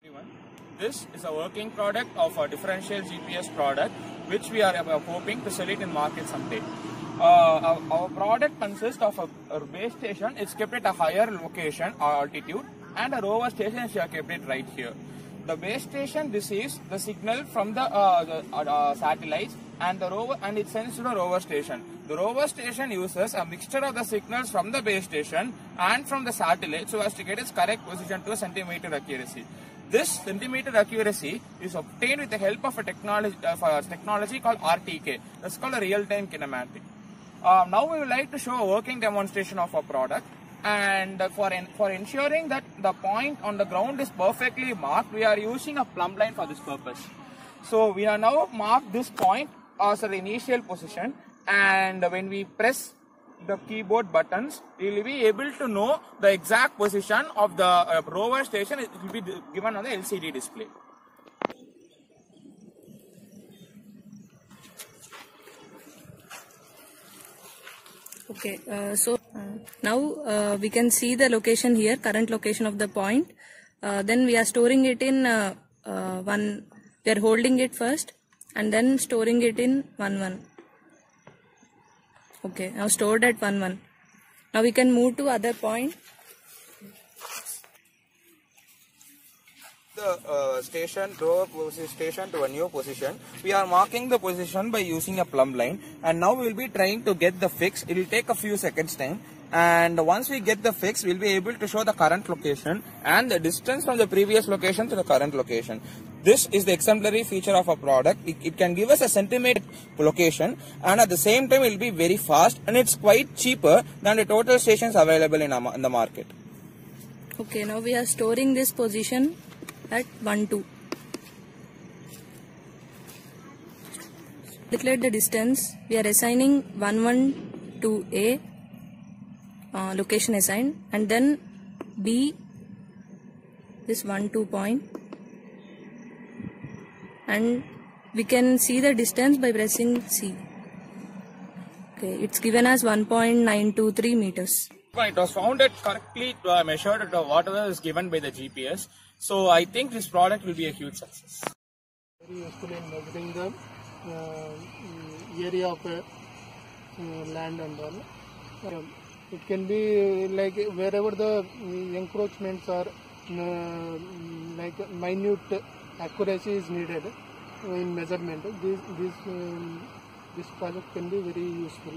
Everyone. This is a working product of a differential GPS product which we are hoping to sell it in market someday. Our product consists of a base station. It's kept at a higher location or altitude, and a rover station is kept it right here. The base station receives the signal from the satellites, and the rover it sends to the rover station. The rover station uses a mixture of the signals from the base station and from the satellite so as to get its correct position to a centimeter accuracy. This centimeter accuracy is obtained with the help of a technology called RTK. That's called a real-time kinematic. Now we would like to show a working demonstration of our product. And for ensuring that the point on the ground is perfectly marked, we are using a plumb line for this purpose. So we are now marked this point as the initial position, and when we press the keyboard buttons, we will be able to know the exact position of the rover station. It will be given on the LCD display. Okay, now we can see the location here, current location of the point. Then we are storing it in we are holding it first and then storing it in 1-1. Okay, now stored at 1-1. Now we can move to other point. The station to a new position. We are marking the position by using a plumb line, and now we will be trying to get the fix. It will take a few seconds time, and once we get the fix, we will be able to show the current location and the distance from the previous location to the current location. This is the exemplary feature of a product. It can give us a centimeter location, and at the same time it will be very fast, and it's quite cheaper than the total stations available in the market. Okay, now we are storing this position at 1-2. Declare the distance. We are assigning 1-1 to A, location assigned, and then B, this 1-2 point, and we can see the distance by pressing C. Okay, it's given as 1.923 meters. It was found that correctly measured at whatever is given by the GPS. So I think this product will be a huge success. Very useful in measuring the area of land and all. It can be like wherever the encroachments are, like minute accuracy is needed in measurement. This project can be very useful.